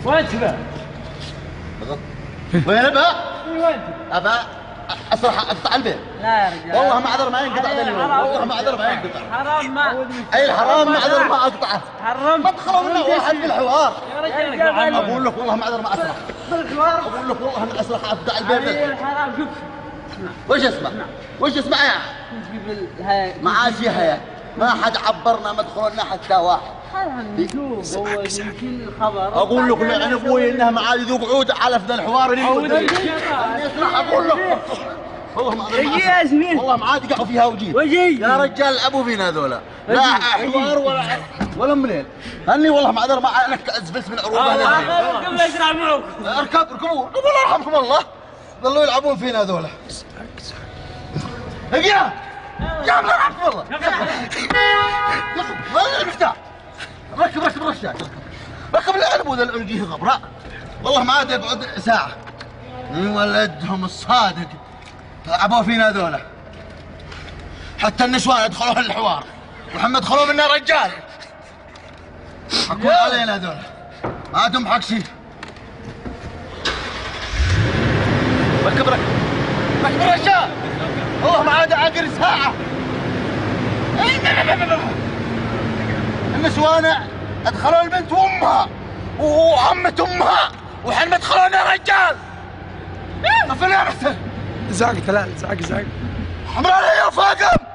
وين تبع؟ وين ابا؟ وين ابا اصلح اقطع البيت. لا يا رجال والله معذر ما ينقطع والله معذر ما ينقطع. حرام ما اي الحرام معذر ما اقطعه. حرمت. ما تدخلوا منه واحد بالحوار. يا رجال اقول لك والله معذر ما اسرح. بالحوار. اقول لك والله انا اسرح اقطع البيت. الحرام شوف. وش اسمه؟ وش اسمه يا؟ معاشي هيا ما حد عبرنا مدخلنا حتى واحد. نشوف هو يمكن الخبر. اقول لك لعن ابوي انها معاد يذوق عود على ذا الحوار اللي اقول لك والله ما والله ما عاد يقعوا فيها وجيه يا رجال ابو فينا هذولا لا حوار ولا منين هني والله ما اقدر ما انك ازفلت من عروضه قبل اشرع معك اركبوا الله يرحمكم الله ظلوا يلعبون فينا هذولا يا الله يرحمكم الله وين المفتاح ركب الرشاش ركب العنب ذا الوجيه غبراء والله ما عاد يقعد ساعه ولدهم الصادق لعبوا فينا ذولا حتى النسوان يدخلون الحوار محمد دخلوا منا رجال حكوا علينا ذولا ما تمحك شيء ركب الرشاش والله ما عاد عاقر ساعه النسوان ادخلوا البنت وامها وعمة امها وحين ما دخلونا رجال افل يا محسن زعق ثلاث زعق حمراء يا فاقم